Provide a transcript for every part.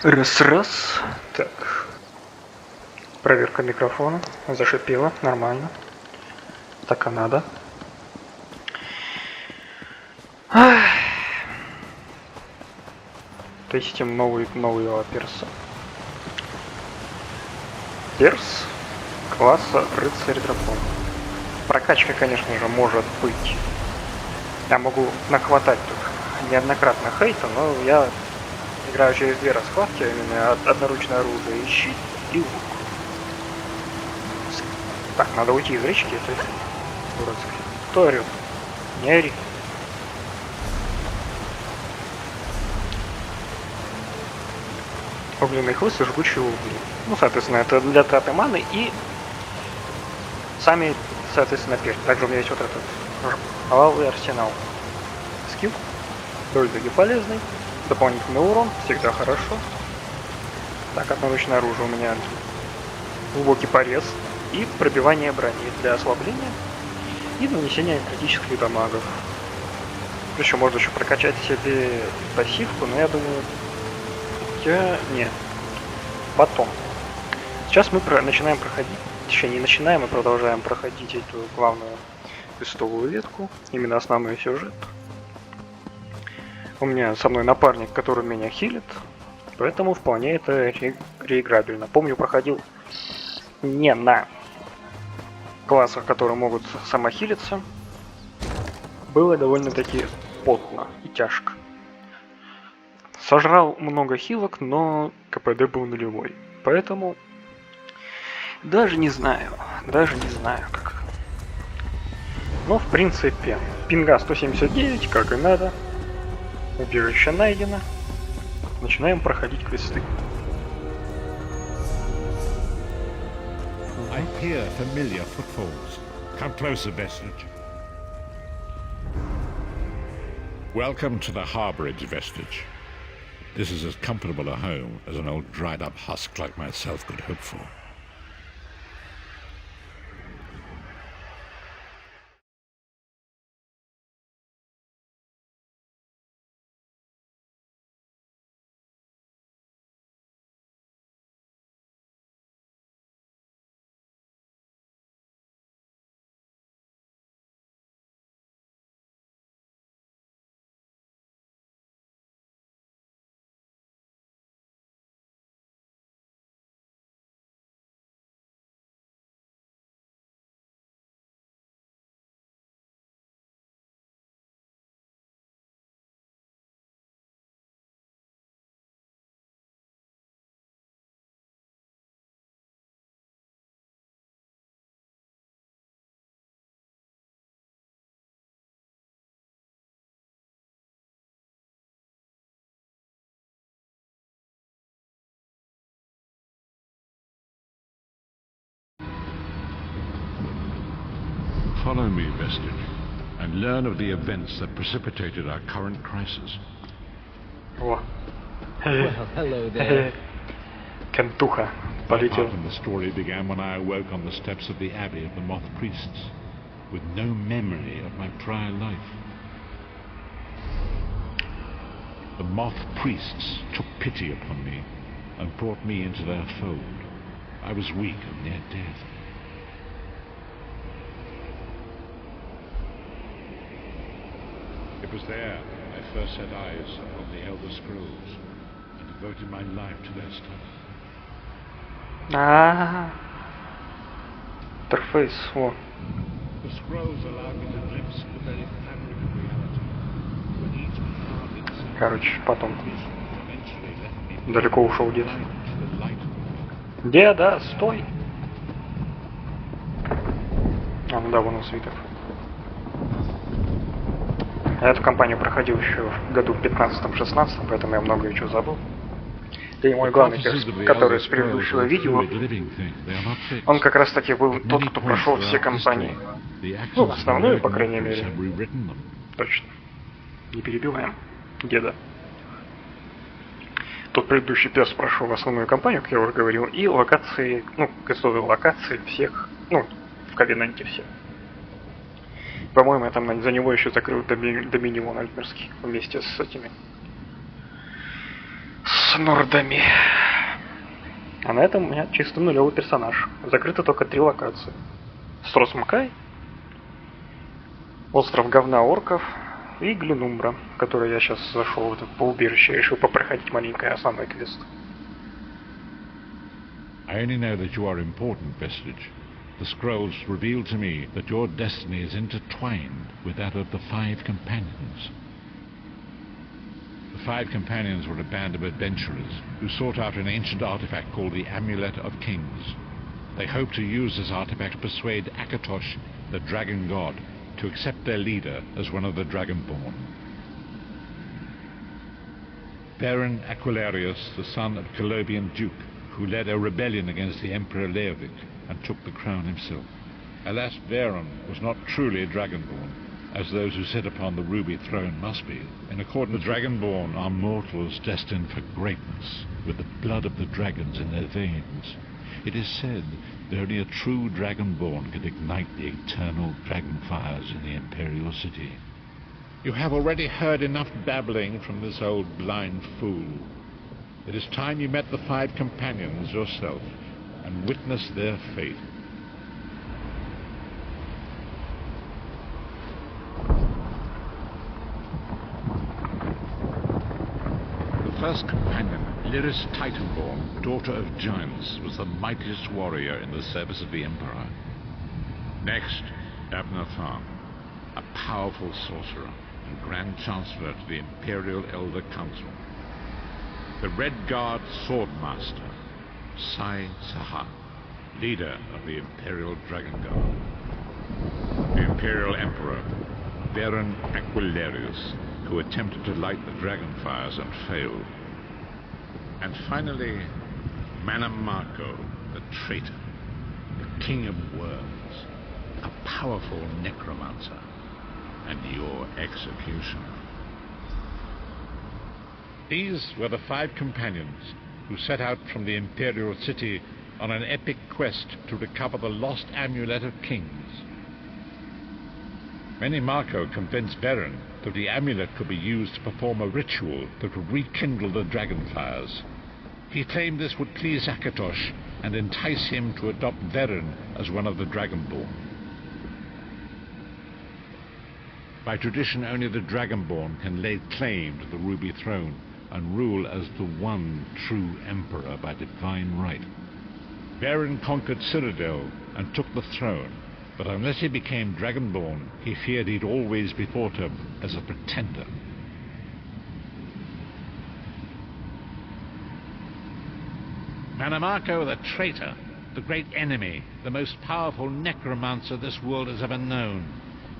Раз-раз. Так. Проверка микрофона. Зашипела. Нормально. Так и надо. Тестим нового перса. Перс класса рыцарь-дракон. Прокачка, конечно же, может быть. Я могу нахватать тут неоднократно хейта, но я играю через две раскладки, у меня одноручное оружие и щит, и лук. Так, надо уйти из речки, это дурацкий. Кто орёт? Не ори. Огненный хлыст и жгучие угли. Ну, соответственно, это для траты маны и сами, соответственно, перс. Также у меня есть вот этот кровавый арсенал. Скилл. Довольно-таки полезный. Дополнительный урон. Всегда хорошо. Так, одноручное оружие у меня глубокий порез. И пробивание брони для ослабления. И нанесение критических дамагов. Еще можно еще прокачать себе пассивку, но я думаю... Нет. Потом. Сейчас мы начинаем проходить, точнее не начинаем, мы продолжаем проходить эту главную квестовую ветку, именно основной сюжет. У меня со мной напарник, который меня хилит, поэтому вполне это реиграбельно. Помню, проходил не на классах, которые могут самохилиться. Было довольно-таки потно и тяжко. Сожрал много хилок, но КПД был нулевой. Поэтому даже не знаю как. Но в принципе, пинга 179, как и надо. Убежище найдено. Начинаем проходить квесты. I hear familiar footfalls. Come closer, vestige. Welcome to the Harbourage, vestige. This is as comfortable a home as an old dried-up husk like myself could hope for. Follow me, vestige, and learn of the events that precipitated our current crisis. О. Well, hello there. Кентуха My полетел. part in the story began when I awoke on the steps of the Abbey of the Moth Priests, with no memory of my prior life. The Moth Priests took pity upon me and brought me into their fold. I was weak and near death. It was there I first set eyes upon the Elder Scrolls and devoted my life to their study. Интерфейс. О. The scrolls allowed me to glimpse the very fabric of reality, when each card itself Короче, потом. eventually left me Далеко ушел дед. blind to the light of it. Деда, стой! А, ну да, вон он свиток. Я эту кампанию проходил еще в году в 15-16, поэтому я много чего забыл. Да и мой главный перс, который с предыдущего видео, он как раз таки был тот, кто прошел все кампании. Ну, основную, по крайней мере. Точно. Не перебиваем деда. Тот предыдущий перс прошел основную кампанию, как я уже говорил, и локации, ну, квестовые локации всех, ну, в Ковенанте все. По-моему, я там за него еще закрыл Доминион Альмерский вместе с этими. с нордами. А на этом у меня чисто нулевый персонаж. Закрыто только 3 локации. Строс Макай, остров говна орков и Глинумбра, в который я сейчас зашел в это поубежище и решил попроходить маленький основной квест. I only know that you are important, Vestige. The scrolls reveal to me that your destiny is intertwined with that of the 5 companions. The 5 companions were a band of adventurers who sought out an ancient artifact called the Amulet of Kings. They hoped to use this artifact to persuade Akatosh, the dragon god, to accept their leader as one of the Dragonborn. Baron Aquilarius, the son of Colobian Duke, who led a rebellion against the Emperor Leovic and took the crown himself. Alas, Baron was not truly a Dragonborn, as those who sit upon the ruby throne must be. In accordance, the Dragonborn are mortals destined for greatness, with the blood of the dragons in their veins. It is said that only a true Dragonborn can ignite the eternal dragon fires in the Imperial City. You have already heard enough babbling from this old blind fool. It is time you met the 5 companions yourself and witnessed their fate. The first companion, Lyris Titanborn, daughter of giants, was the mightiest warrior in the service of the Emperor. Next, Abner Tharn, a powerful sorcerer and Grand Chancellor to the Imperial Elder Council. The Red Guard Swordmaster, Sai Saha, leader of the Imperial Dragon Guard. The Imperial Emperor, Baron Aquilarius, who attempted to light the dragon fires and failed. And finally, Manamarco, the traitor, the king of worms, a powerful necromancer, and your executioner. These were the 5 companions who set out from the Imperial City on an epic quest to recover the lost Amulet of Kings. Menimarco convinced Baron that the amulet could be used to perform a ritual that would rekindle the dragon fires. He claimed this would please Akatosh and entice him to adopt Veren as one of the Dragonborn. By tradition, only the Dragonborn can lay claim to the Ruby Throne and rule as the one true Emperor by divine right. Veren conquered Cyrodiil and took the throne, but unless he became Dragonborn, he feared he'd always be thought of as a pretender. Manamarco the traitor, the great enemy, the most powerful necromancer this world has ever known.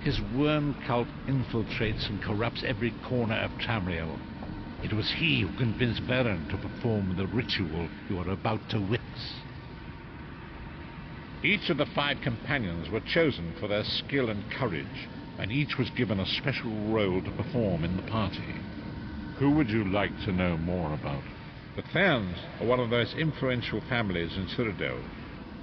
His worm cult infiltrates and corrupts every corner of Tamriel. It was he who convinced Veren to perform the ritual you are about to witness. Each of the 5 companions were chosen for their skill and courage, and each was given a special role to perform in the party. Who would you like to know more about? The Therns are one of the most influential families in Cyrodiil.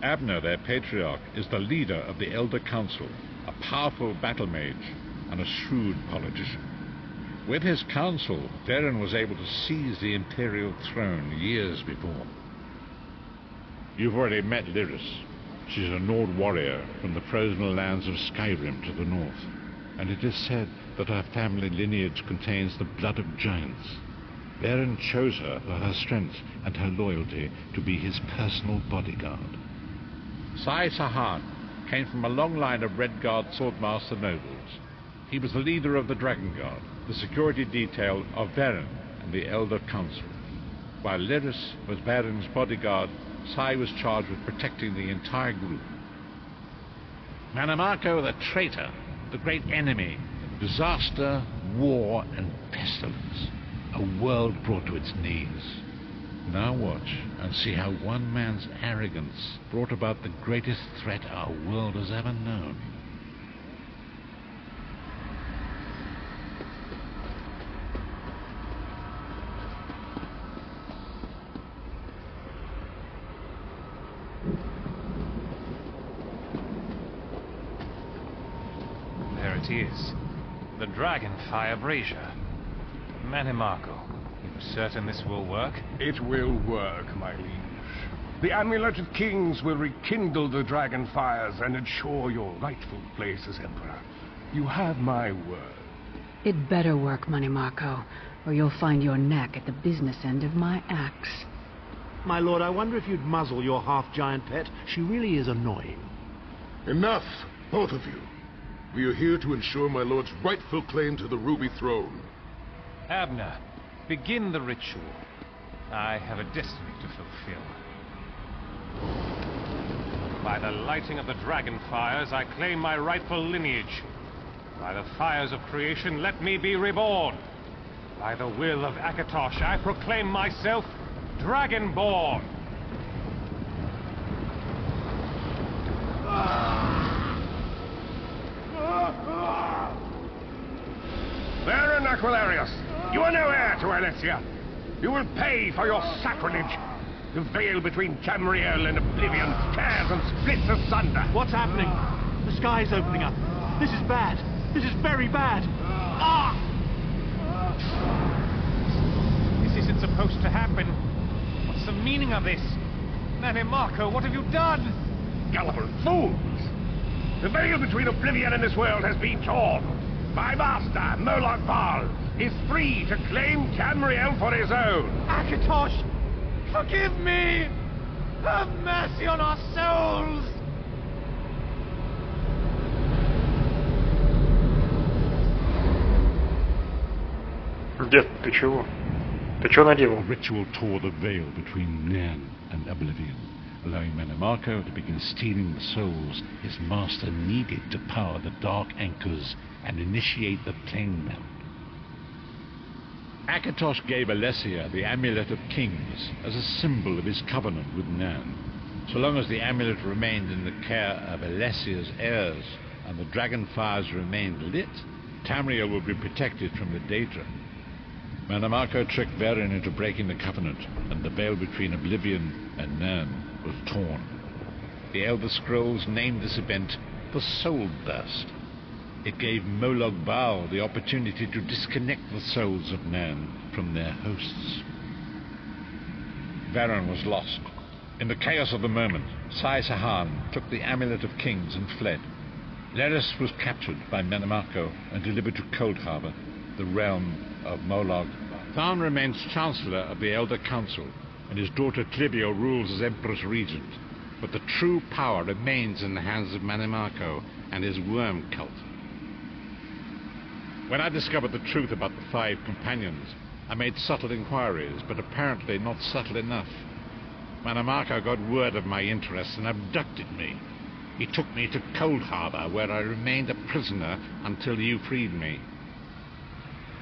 Abner, their patriarch, is the leader of the Elder Council, a powerful battle mage and a shrewd politician. With his council, Veren was able to seize the Imperial throne years before. You've already met Lyris. She's a Nord warrior from the frozen lands of Skyrim to the north, and it is said that her family lineage contains the blood of giants. Veren chose her for her strength and her loyalty to be his personal bodyguard. Sai Sahan came from a long line of Red Guard swordmaster nobles. He was the leader of the Dragon Guard, the security detail of Veren and the Elder Council. While Lyris was Veren's bodyguard, Sai was charged with protecting the entire group. Manamarco the traitor, the great enemy, disaster, war, and pestilence. A world brought to its knees. Now watch and see how one man's arrogance brought about the greatest threat our world has ever known. There it is. The Dragonfire Brazier. Manimarco, Certain this will work? It will work, my liege. The Amulet of Kings will rekindle the dragon fires and ensure your rightful place as Emperor. You have my word. It better work, Money Marco, or you'll find your neck at the business end of my axe. My lord, I wonder if you'd muzzle your half-giant pet. She really is annoying. Enough, both of you. We are here to ensure my lord's rightful claim to the Ruby Throne. Abner, begin the ritual. I have a destiny to fulfill. By the lighting of the dragon fires, I claim my rightful lineage. By the fires of creation, let me be reborn. By the will of Akatosh, I proclaim myself Dragonborn. Baron Aquilarius, you are no heir to Alessia. You will pay for your sacrilege. The veil between Tamriel and Oblivion tears and splits asunder. What's happening? The sky's opening up. This is bad. This is very bad. Ah! This isn't supposed to happen. What's the meaning of this? Manny Marco, what have you done? Gullible fools! The veil between Oblivion and this world has been torn. My master, Moloch Baal, is free to claim Tamriel for his own. Akatosh, forgive me! Have mercy on our souls! Дед, ты чего? Ты чё наделал? The ritual tore the veil between Nan and Oblivion, allowing Manimarco to begin stealing the souls his master needed to power the dark anchors and initiate the plane melt. Akatosh gave Alessia the Amulet of Kings as a symbol of his covenant with Nan. So long as the amulet remained in the care of Alessia's heirs and the dragon fires remained lit, Tamriel would be protected from the Daedra. Manimarco tricked Verin into breaking the covenant, and the veil between Oblivion and Nan was torn. The Elder Scrolls named this event the Soul Burst. It gave Moloch Baal the opportunity to disconnect the souls of Nan from their hosts. Verin was lost. In the chaos of the moment, Sai Sahan took the Amulet of Kings and fled. Leris was captured by Manimarco and delivered to Cold Harbor, the realm of Moloch. Tharn remains Chancellor of the Elder Council, and his daughter Clivio rules as Empress Regent. But the true power remains in the hands of Manimarco and his worm cult. When I discovered the truth about the 5 companions, I made subtle inquiries, but apparently not subtle enough. Manimarco got word of my interests and abducted me. He took me to Cold Harbor, where I remained a prisoner until you freed me.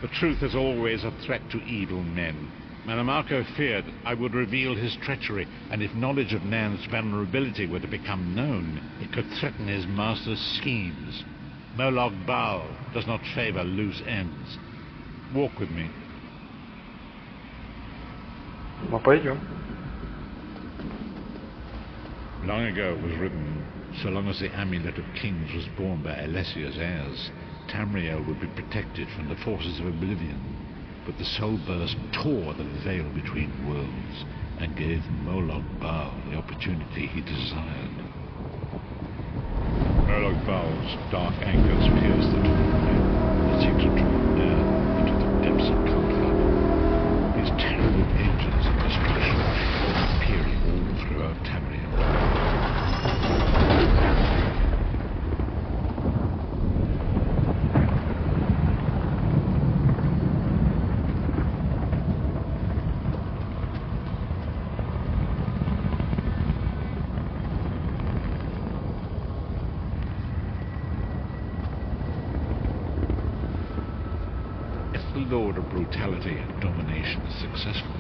The truth is always a threat to evil men. Manimarco feared I would reveal his treachery, and if knowledge of Nan's vulnerability were to become known, it could threaten his master's schemes. Moloch Baal does not favor loose ends. Walk with me. Мы пойдем. Long ago it was written, so long as the Amulet of Kings was borne by Alessia's heirs, Tamriel would be protected from the forces of Oblivion. But the Soul Burst tore the veil between worlds and gave Moloch Baal the opportunity he desired. Moloch Baal's dark anchors pierced the torn veil and seemed to draw Nan into the depths of Cold Harbor. These terrible pages of destruction were appearing all throughout Tamriel. The lord of brutality and domination is successful,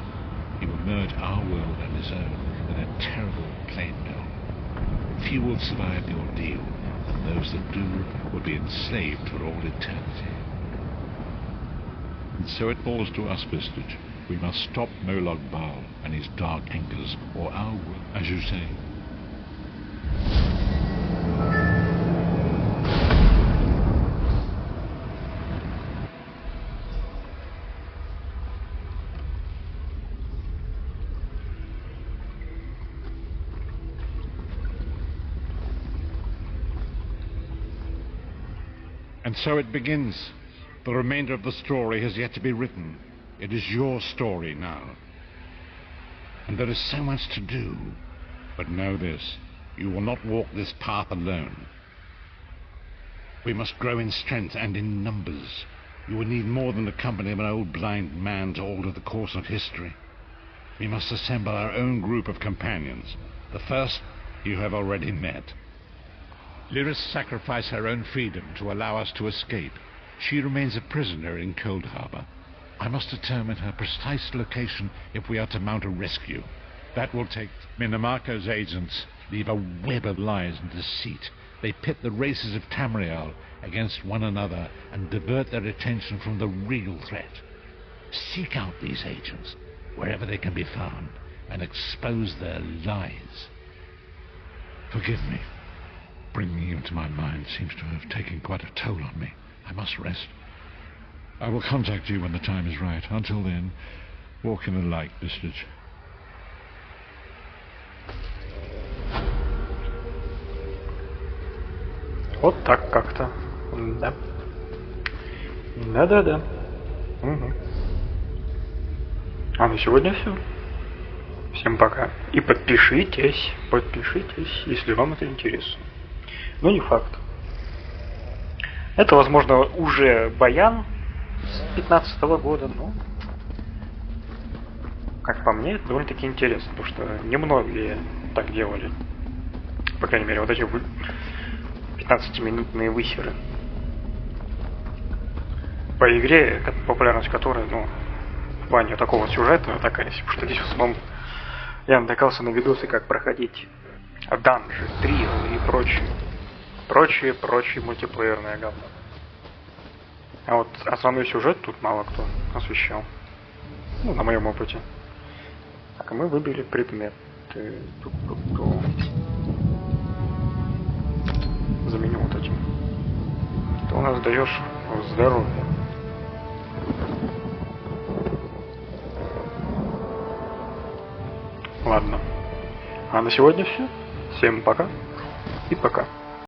he will merge our world and his own in a terrible plane melt. Few will survive the ordeal, and those that do will be enslaved for all eternity. And so it falls to us, Vistage. We must stop Moloch Baal and his dark anchors, or our world, as you say. And so it begins. The remainder of the story has yet to be written. It is your story now. And there is so much to do. But know this, you will not walk this path alone. We must grow in strength and in numbers. You will need more than the company of an old blind man to alter the course of history. We must assemble our own group of companions. The first you have already met. Lyris sacrificed her own freedom to allow us to escape. She remains a prisoner in Cold Harbor. I must determine her precise location if we are to mount a rescue. That will take... Minimarco's agents leave a web of lies and deceit. They pit the races of Tamriel against one another and divert their attention from the real threat. Seek out these agents, wherever they can be found, and expose their lies. Forgive me. Bringing you into my mind seems to have taken quite a toll on me. I must rest. I will contact you when the time is right. Until then, walk in a like distance. Вот так как-то. Да. Да-да-да. Угу. А на сегодня все. Всем пока. И подпишитесь, если вам это интересно. Но не факт. Это, возможно, уже баян с 15-го года, но, как по мне, это довольно-таки интересно, потому что немногие так делали. По крайней мере, вот эти 15-минутные высеры. По игре, популярность которой, ну, в плане такого сюжета такая, потому что здесь в основном я натыкался на видосы, как проходить данжи, трио и прочие мультиплеерные говно. А вот основной сюжет тут мало кто освещал. Ну, на моем опыте. Так, а мы выбили предмет. Заменю вот этим. Ты у нас даешь здоровье. Ладно. А на сегодня все. Всем пока. И пока.